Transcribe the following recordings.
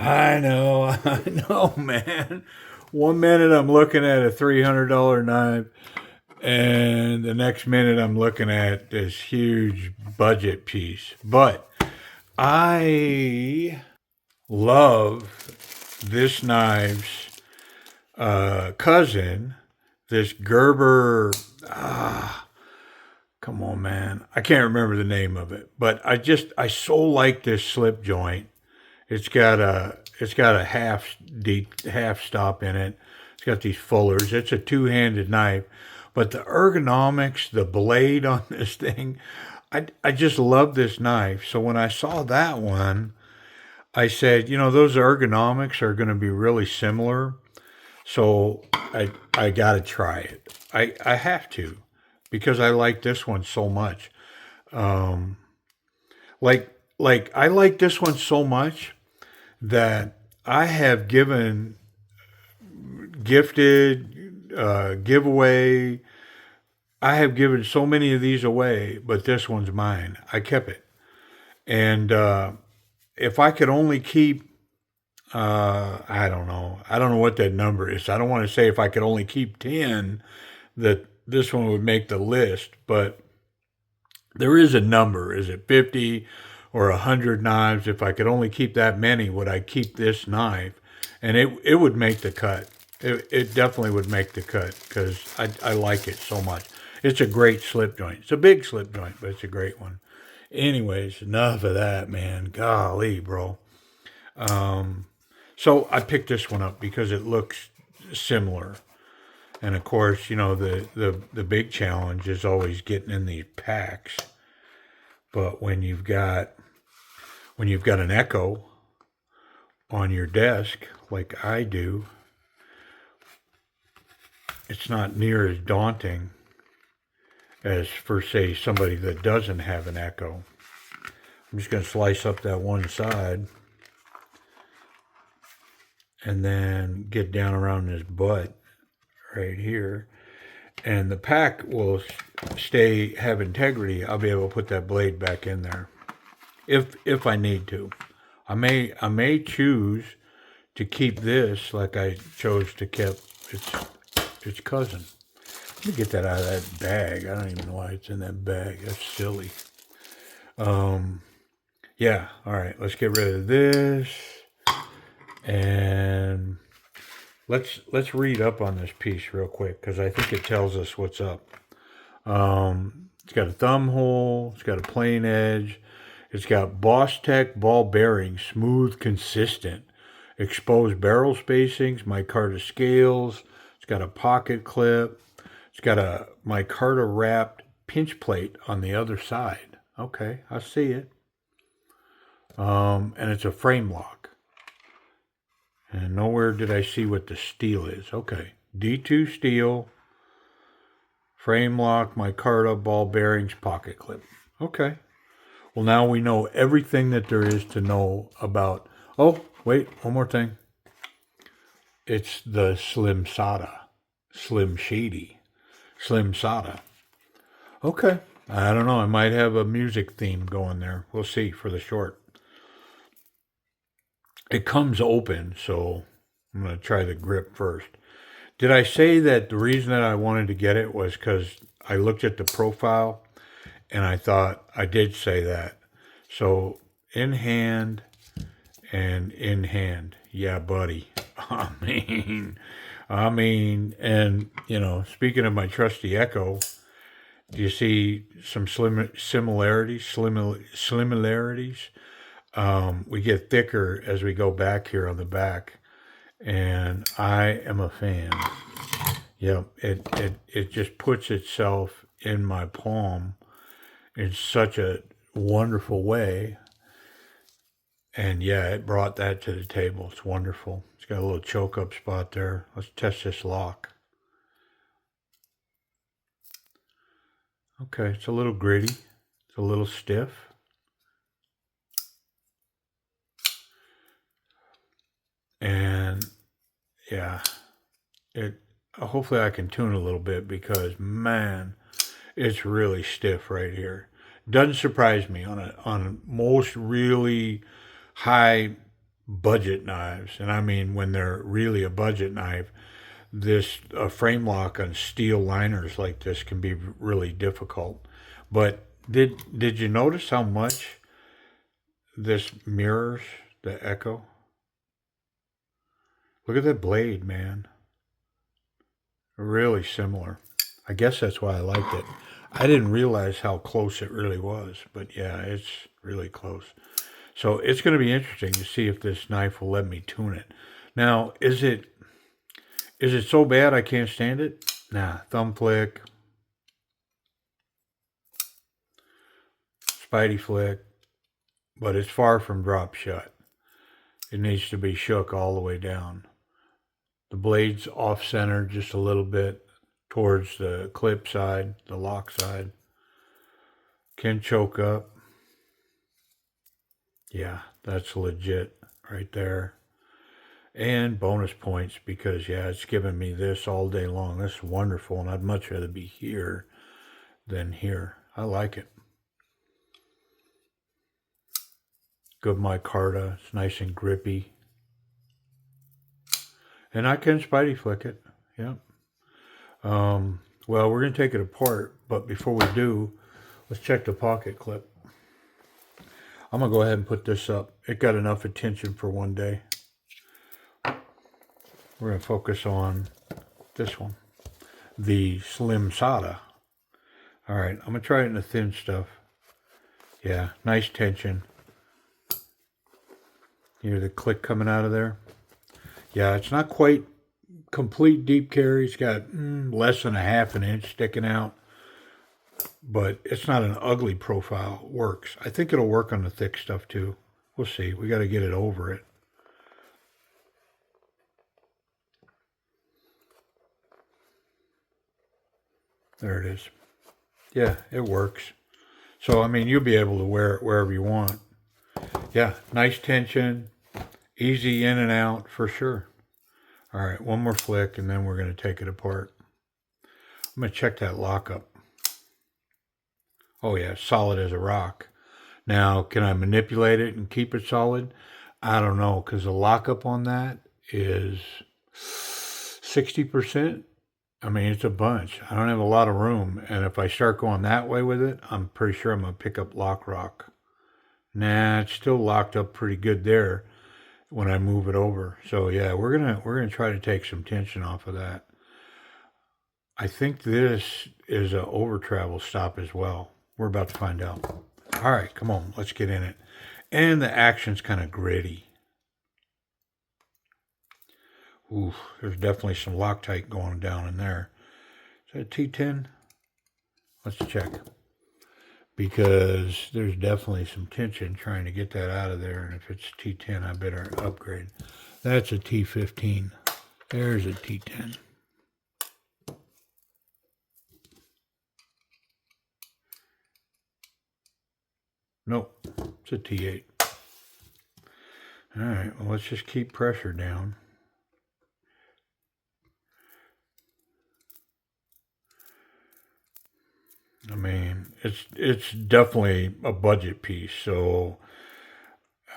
I know, man. One minute I'm looking at a $300 knife, and the next minute I'm looking at this huge budget piece. But I love this knife's cousin, this Gerber. Come on, man. I can't remember the name of it, but I so like this slip joint. It's got a half stop in it. It's got these fullers. It's a two-handed knife, but the ergonomics, the blade on this thing, I just love this knife. So when I saw that one, I said, those ergonomics are going to be really similar. So I got to try it. I have to because I like this one so much. Um, like I like this one so much that I have gifted, giveaway. I have given so many of these away, but this one's mine. I kept it, and if I could only keep, I don't know. I don't know what that number is. I don't want to say if I could only keep 10 that this one would make the list, but there is a number. Is it 50 or 100 knives? If I could only keep that many, would I keep this knife? And it would make the cut. It definitely would make the cut because I like it so much. It's a great slip joint. It's a big slip joint, but it's a great one. Anyways, enough of that, man. Golly, bro. Um, so I picked this one up because it looks similar. And of course, the big challenge is always getting in these packs. But when you've got an Echo on your desk like I do, it's not near as daunting as for say somebody that doesn't have an Echo. I'm just going to slice up that one side and then get down around his butt right here. And the pack will have integrity. I'll be able to put that blade back in there if I need to. I may choose to keep this like I chose to keep its cousin. Let me get that out of that bag. I don't even know why it's in that bag. That's silly. Yeah. All right. Let's get rid of this and let's read up on this piece real quick because I think it tells us what's up. It's got a thumb hole. It's got a plain edge. It's got Boss Tech ball bearings, smooth, consistent. Exposed barrel spacings, micarta scales. It's got a pocket clip. It's got a micarta wrapped pinch plate on the other side. Okay, I see it. And it's a frame lock. And nowhere did I see what the steel is. Okay, D2 steel, frame lock, micarta, ball bearings, pocket clip. Okay. Well, now we know everything that there is to know about. Oh, wait, one more thing. It's the SlimSada, Slim Shady, SlimSada. Okay. I don't know. I might have a music theme going there. We'll see for the short. It comes open, so I'm going to try the grip first. Did I say that the reason that I wanted to get it was because I looked at the profile and I thought I did say that. So in hand and in hand. Yeah, buddy. And speaking of my trusty Echo, do you see some similarities? We get thicker as we go back here on the back, and I am a fan. Yep, it just puts itself in my palm in such a wonderful way. And yeah, it brought that to the table. It's wonderful. It's got a little choke up spot there. Let's test this lock. Okay, it's a little gritty. It's a little stiff. And yeah, hopefully I can tune a little bit because man, it's really stiff right here. Doesn't surprise me on most really high budget knives, and I mean when they're really a budget knife, this frame lock on steel liners like this can be really difficult. But did you notice how much this mirrors the Echo? Look at that blade, man. Really similar. I guess that's why I liked it. I didn't realize how close it really was, but yeah, it's really close. So it's going to be interesting to see if this knife will let me tune it. Now, is it so bad I can't stand it? Nah, thumb flick, spidey flick, but it's far from drop shut. It needs to be shook all the way down. The blade's off center just a little bit towards the clip side, the lock side. Can choke up. Yeah, that's legit right there. And bonus points because, yeah, it's giving me this all day long. This is wonderful, and I'd much rather be here than here. I like it. Good micarta. It's nice and grippy. And I can spidey flick it. Yeah. Well, we're going to take it apart, but before we do, let's check the pocket clip. I'm going to go ahead and put this up. It got enough attention for one day. We're going to focus on this one, the SlimSada. All right, I'm going to try it in the thin stuff. Yeah, nice tension. You hear the click coming out of there? Yeah, it's not quite complete deep carry. It's got less than a half an inch sticking out, but it's not an ugly profile. It works. I think it'll work on the thick stuff too. We'll see. We got to get it over it. There it is. Yeah, it works. So, I mean, you'll be able to wear it wherever you want. Yeah, nice tension, easy in and out for sure. All right, one more flick and then we're going to take it apart. I'm going to check that lockup. Oh yeah, solid as a rock. Now, can I manipulate it and keep it solid? I don't know, because the lockup on that is 60%. I mean, it's a bunch. I don't have a lot of room, and if I start going that way with it, I'm pretty sure I'm going to pick up lock rock. Nah, it's still locked up pretty good there when I move it over. So yeah, we're gonna try to take some tension off of that. I think this is a over travel stop as well. We're about to find out. All right, come on, let's get in it. And the action's kind of gritty. Ooh, there's definitely some Loctite going down in there. Is that a T10? Let's check. Because there's definitely some tension trying to get that out of there. And if it's T10, I better upgrade. That's a T15. There's a T10. Nope, it's a T8. All right, well, let's just keep pressure down. I mean, it's definitely a budget piece, so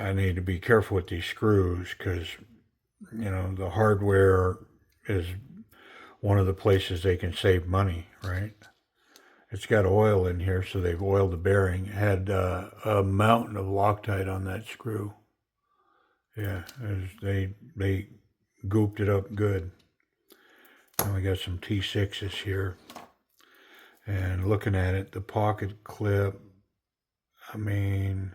I need to be careful with these screws because, the hardware is one of the places they can save money, right? It's got oil in here, so they've oiled the bearing. It had a mountain of Loctite on that screw. Yeah, they gooped it up good. And we got some T6s here. And looking at it, the pocket clip, I mean,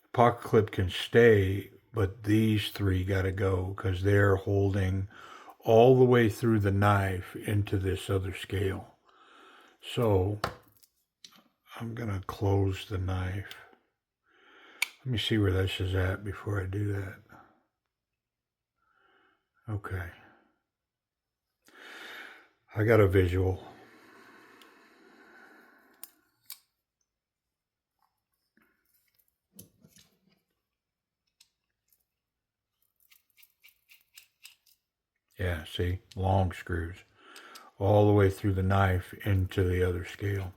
the pocket clip can stay, but these three got to go because they're holding all the way through the knife into this other scale. So I'm going to close the knife. Let me see where this is at before I do that. Okay. I got a visual. Yeah, see, long screws all the way through the knife into the other scale.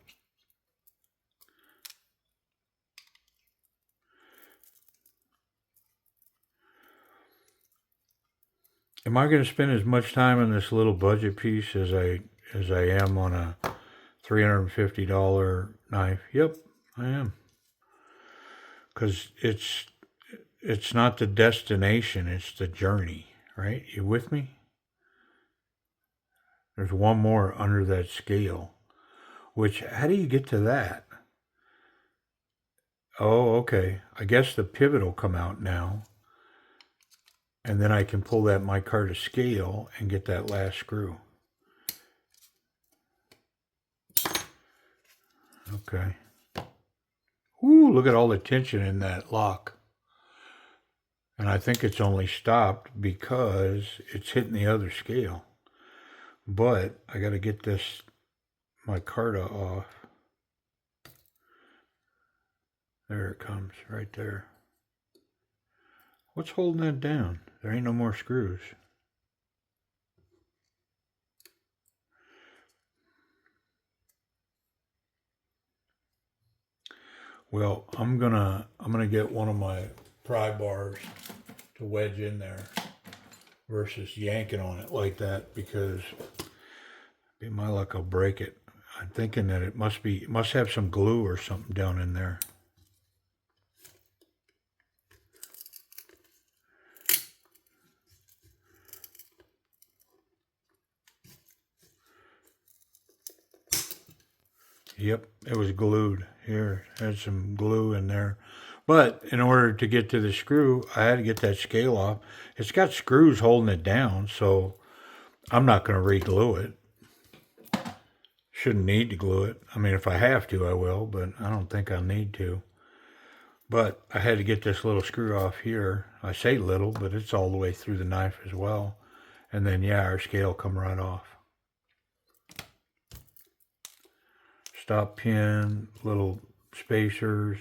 Am I going to spend as much time on this little budget piece as I am on a $350 knife? Yep, I am. Because it's not the destination, it's the journey, right? You with me? There's one more under that scale. Which, how do you get to that? Oh, okay. I guess the pivot will come out now. And then I can pull that micar to scale and get that last screw. Okay. Ooh, look at all the tension in that lock. And I think it's only stopped because it's hitting the other scale. But I got to get this micarta off. There it comes, right there. What's holding that down? There ain't no more screws. Well, I'm gonna get one of my pry bars to wedge in there versus yanking on it like that because be my luck I'll break it. I'm thinking that it must have some glue or something down in there. Yep, it was glued. Here, had some glue in there. But in order to get to the screw, I had to get that scale off. It's got screws holding it down, so I'm not going to re-glue it. Shouldn't need to glue it. I mean, if I have to, I will, but I don't think I'll need to. But I had to get this little screw off here. I say little, but it's all the way through the knife as well. And then, yeah, our scale come right off. Stop pin, little spacers.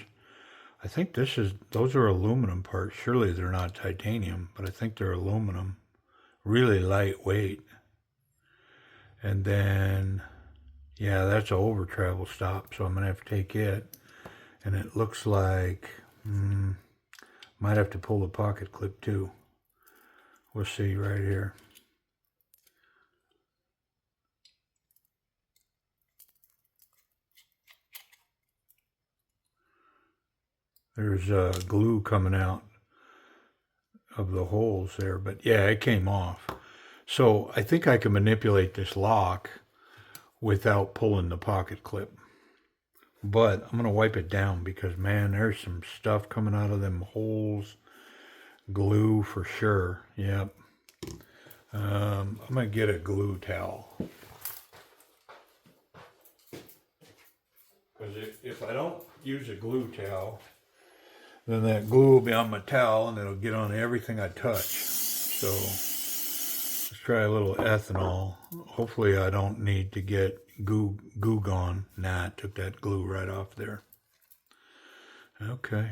I think those are aluminum parts. Surely they're not titanium, but I think they're aluminum. Really lightweight. And then, yeah, that's an over travel stop, so I'm going to have to take it. And it looks like, might have to pull the pocket clip too. We'll see right here. There's glue coming out of the holes there, but yeah, it came off. So I think I can manipulate this lock without pulling the pocket clip. But I'm going to wipe it down because, man, there's some stuff coming out of them holes. Glue for sure. Yep. I'm going to get a glue towel. Because if I don't use a glue towel, then that glue will be on my towel and it'll get on everything I touch. So let's try a little ethanol. Hopefully I don't need to get goo gone. Nah, I took that glue right off there. Okay.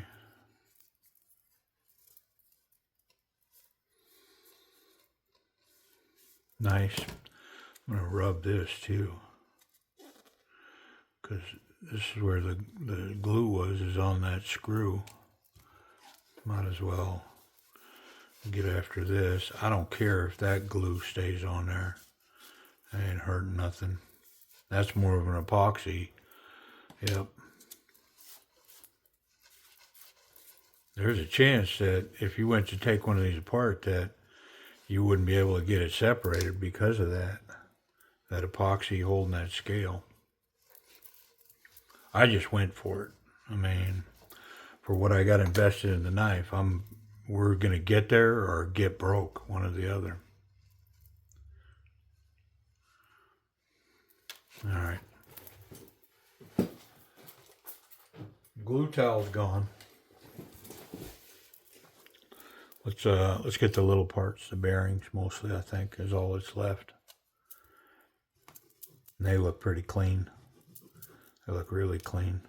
Nice. I'm going to rub this too. Because this is where the glue is on that screw. Might as well get after this. I don't care if that glue stays on there. I ain't hurting nothing. That's more of an epoxy. Yep. There's a chance that if you went to take one of these apart that you wouldn't be able to get it separated because of that epoxy holding that scale. I just went for it. I mean, for what I got invested in the knife, we're going to get there or get broke, one or the other. All right. Glue towel's gone. Let's get the little parts, the bearings mostly, I think, is all that's left. And they look pretty clean. They look really clean.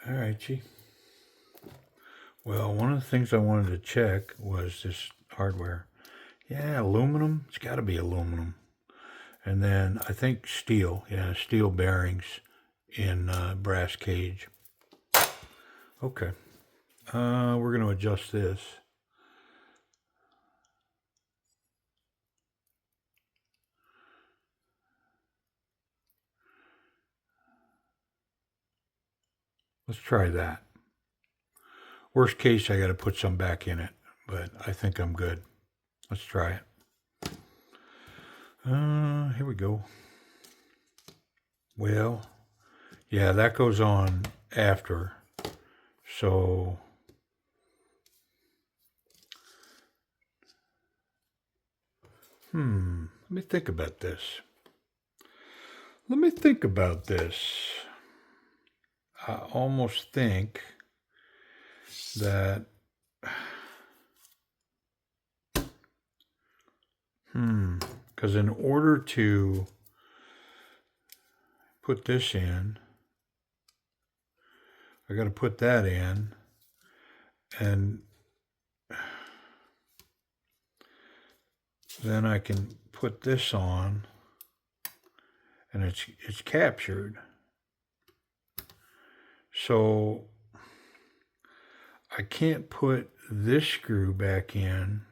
All right, G. Well, one of the things I wanted to check was this hardware. Yeah, aluminum. It's got to be aluminum. And then I think steel. Yeah, steel bearings in brass cage. Okay. We're going to adjust this. Let's try that. Worst case, I got to put some back in it, but I think I'm good. Let's try it. Here we go. Well, yeah, that goes on after. So, let me think about this. Let me think about this. I almost think that, because in order to put this in, I got to put that in, and then I can put this on, and it's captured. So I can't put this screw back in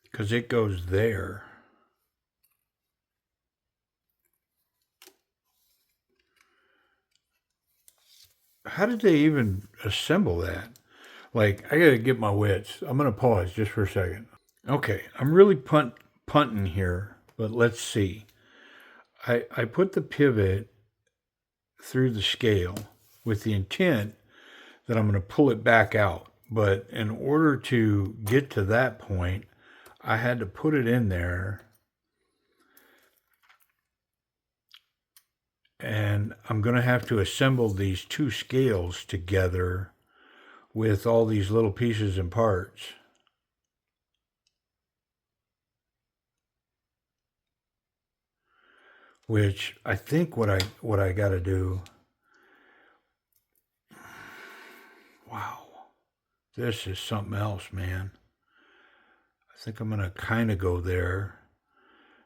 because it goes there. How did they even assemble that? Like, I gotta get my wits. I'm gonna pause just for a second. Okay, I'm really punting here, but let's see. I put the pivot through the scale with the intent that I'm gonna pull it back out. But in order to get to that point, I had to put it in there, and I'm going to have to assemble these two scales together with all these little pieces and parts. Which I think what I got to do. Wow, this is something else, man. I think I'm going to kind of go there,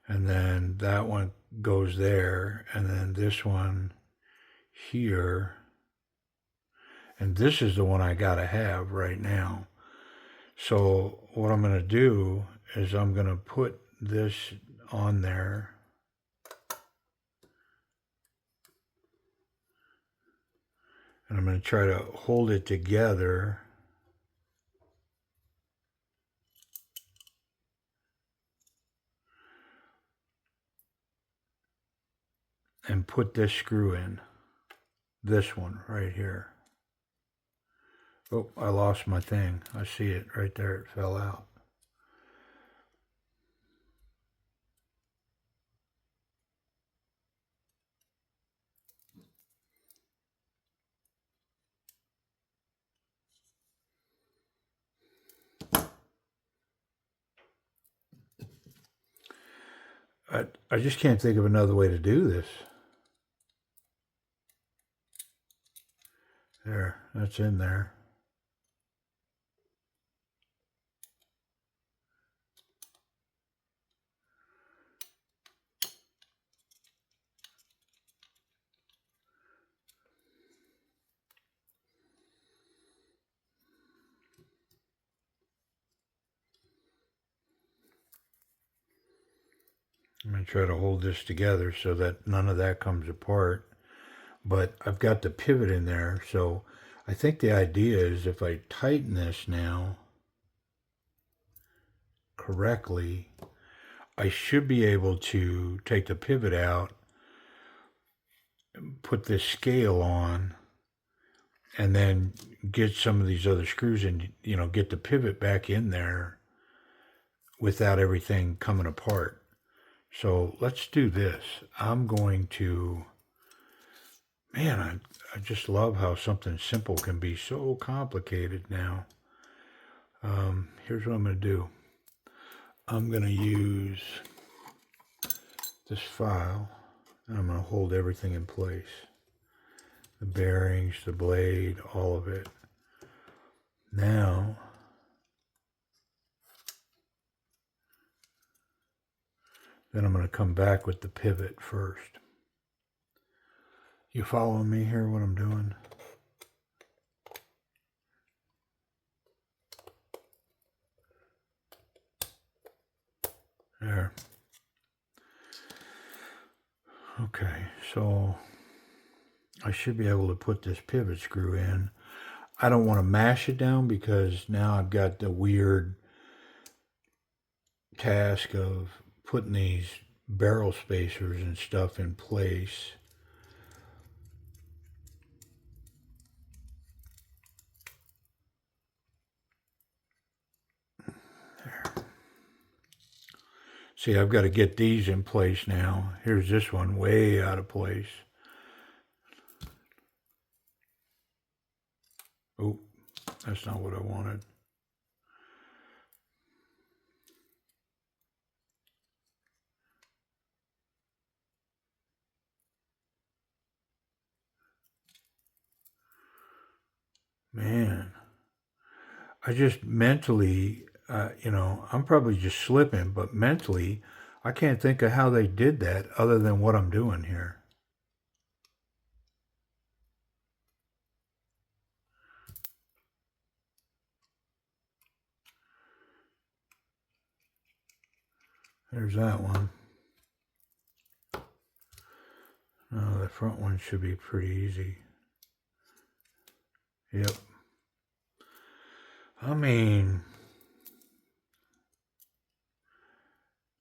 and then that one goes there, and then this one here, and this is the one I got to have right now. So what I'm going to do is I'm going to put this on there. And I'm going to try to hold it together. And put this screw in. This one right here. Oh, I lost my thing. I see it right there. It fell out. I just can't think of another way to do this. There, that's in there. I'm going to try to hold this together so that none of that comes apart. But I've got the pivot in there, so I think the idea is if I tighten this now correctly, I should be able to take the pivot out, put this scale on, and then get some of these other screws and, get the pivot back in there without everything coming apart. So let's do this. I'm going to, man, I just love how something simple can be so complicated now. Here's what I'm going to do. I'm going to use this file, and I'm going to hold everything in place. The bearings, the blade, all of it. Now, then I'm going to come back with the pivot first. You following me here, what I'm doing? There. Okay, so I should be able to put this pivot screw in. I don't want to mash it down because now I've got the weird task of putting these barrel spacers and stuff in place. There. See, I've got to get these in place now. Here's this one way out of place. Oh, that's not what I wanted. Man, I just mentally, I'm probably just slipping, but mentally, I can't think of how they did that other than what I'm doing here. There's that one. No, the front one should be pretty easy. Yep. I mean,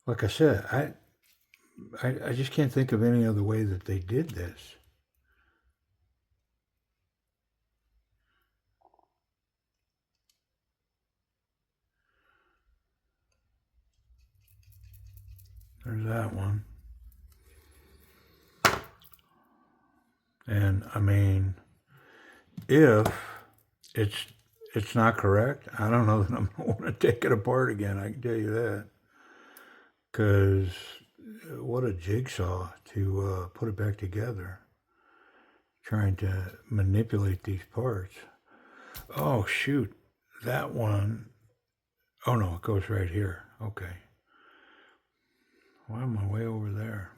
like I said, I just can't think of any other way that they did this. There's that one. And I mean, if it's it's not correct, I don't know that I'm going to want to take it apart again. I can tell you that. Because what a jigsaw to put it back together. Trying to manipulate these parts. Oh, shoot. That one. Oh, no, it goes right here. Okay. Why am I way over there?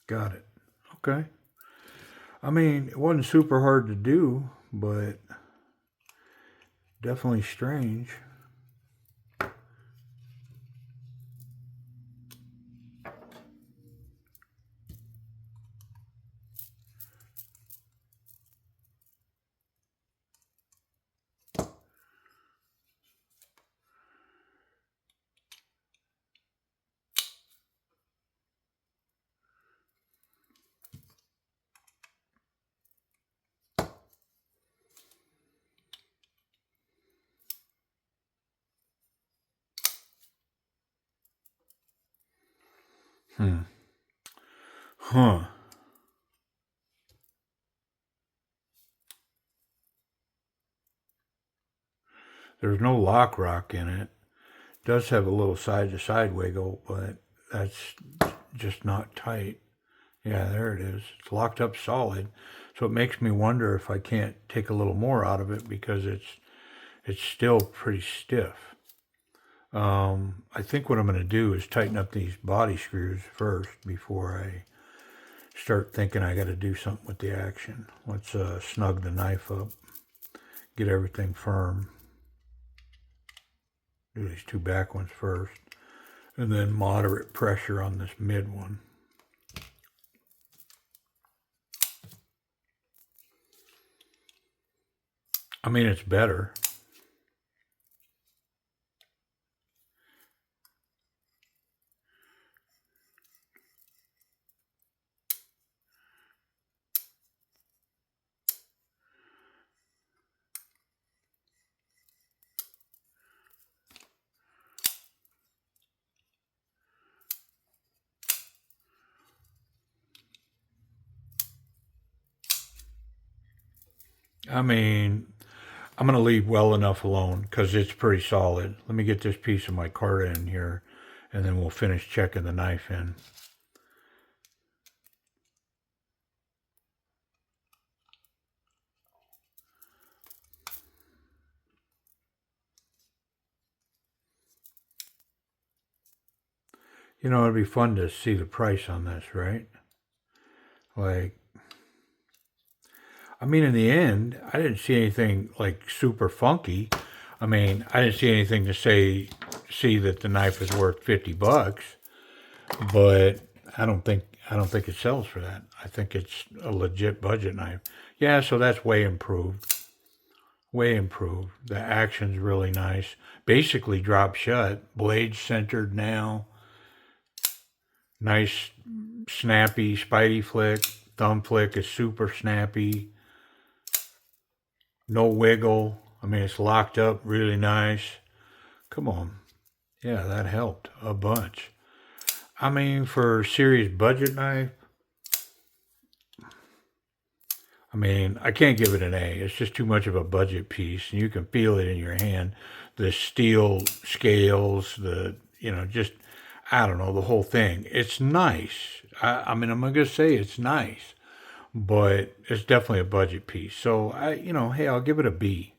Got it. Okay. I mean, it wasn't super hard to do, but definitely strange. Hmm. Huh. There's no lock rock in it. Does have a little side to side wiggle, but that's just not tight. Yeah, there it is. It's locked up solid. So it makes me wonder if I can't take a little more out of it because it's still pretty stiff. I think what I'm going to do is tighten up these body screws first before I start thinking I got to do something with the action. Let's snug the knife up, get everything firm. Do these two back ones first, and then moderate pressure on this mid one. I mean, it's better. I mean, I'm going to leave well enough alone because it's pretty solid. Let me get this piece of my card in here, and then we'll finish checking the knife in. You know, it'd be fun to see the price on this, right? Like, I mean, in the end, I didn't see anything like super funky. I mean, I didn't see anything to see that the knife is worth $50, but I don't think it sells for that. I think it's a legit budget knife. Yeah, so that's way improved. Way improved. The action's really nice. Basically drop shut. Blade centered now. Nice snappy spidey flick. Thumb flick is super snappy. No wiggle. I mean, it's locked up really nice. Come on. Yeah, that helped a bunch. I mean, for a serious budget knife, I mean, I can't give it an A. It's just too much of a budget piece, and you can feel it in your hand. The steel scales, just, I don't know, the whole thing. It's nice. I mean, I'm going to say it's nice, but it's definitely a budget piece. So, hey, I'll give it a B.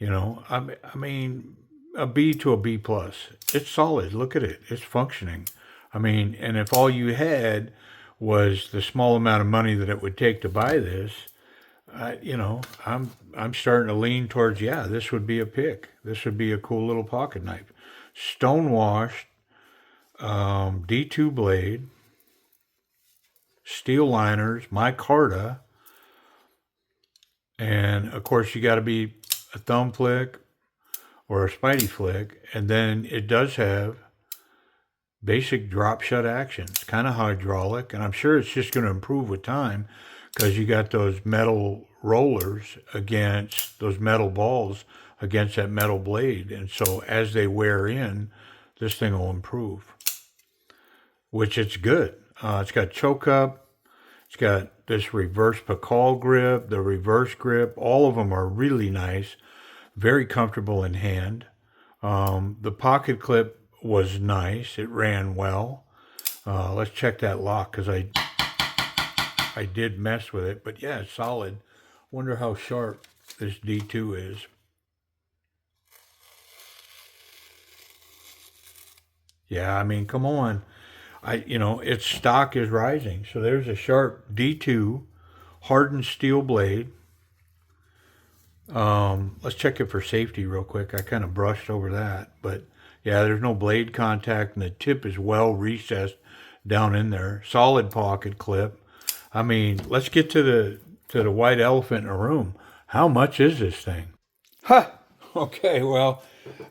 I mean, a B to a B plus. It's solid. Look at it. It's functioning. I mean, and if all you had was the small amount of money that it would take to buy this, I'm starting to lean towards, yeah, this would be a pick. This would be a cool little pocket knife. Stonewashed, D2 blade, steel liners, micarta, and of course you got to be a thumb flick or a spidey flick, and then it does have basic drop shut action. It's kind of hydraulic, and I'm sure it's just going to improve with time because you got those metal rollers against those metal balls against that metal blade, and so as they wear in, this thing will improve, which it's good. It's got choke up. It's got this reverse Pakal grip, the reverse grip. All of them are really nice, very comfortable in hand. The pocket clip was nice. It ran well. Let's check that lock because I did mess with it, but yeah, it's solid. Wonder how sharp this D2 is. Yeah, I mean, come on. Its stock is rising. So there's a sharp D2 hardened steel blade. Let's check it for safety real quick. I kind of brushed over that, but yeah, there's no blade contact, and the tip is well recessed down in there. Solid pocket clip. I mean, let's get to the white elephant in the room. How much is this thing? Ha! Okay, well,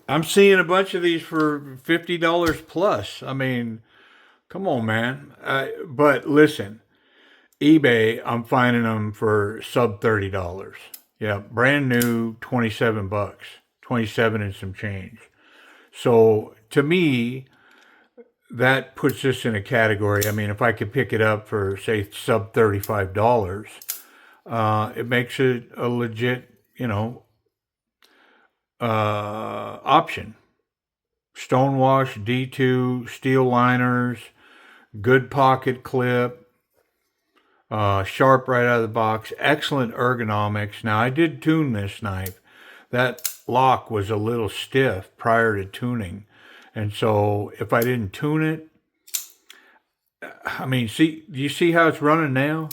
I'm seeing a bunch of these for $50 plus. I mean, come on, man. But listen, eBay, I'm finding them for sub $30. Yeah, brand new, $27, 27 and some change. So to me, that puts this in a category. I mean, if I could pick it up for say sub $35, it makes it a legit, option. Stonewash D2 steel liners, good pocket clip, sharp right out of the box, excellent ergonomics. Now I did tune this knife. That lock was a little stiff prior to tuning. And so if I didn't tune it, I mean, do you see how it's running now?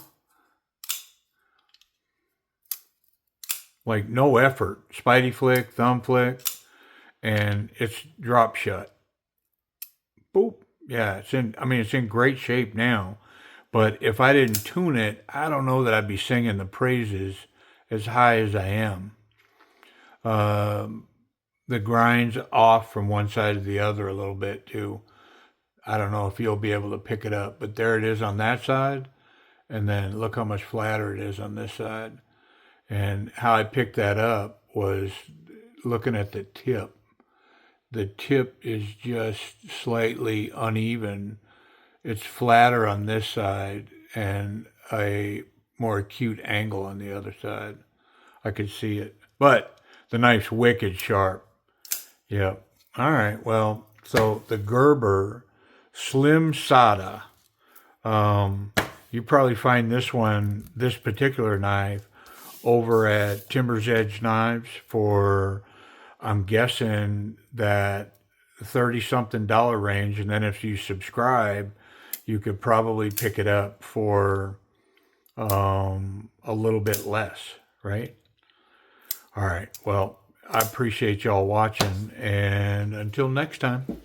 Like no effort. Spidey flick, thumb flick, and it's drop shut. Boop. Yeah, it's in great shape now. But if I didn't tune it, I don't know that I'd be singing the praises as high as I am. The grind's off from one side to the other a little bit too. I don't know if you'll be able to pick it up, but there it is on that side. And then look how much flatter it is on this side. And how I picked that up was looking at the tip. The tip is just slightly uneven. It's flatter on this side and a more acute angle on the other side. I could see it. But the knife's wicked sharp. Yep. All right. Well, so the Gerber SlimSada. You probably find this particular knife, over at Timber's Edge Knives for, I'm guessing, that 30 something dollar range. And then if you subscribe, you could probably pick it up for a little bit less, right? All right. Well, I appreciate y'all watching, and until next time.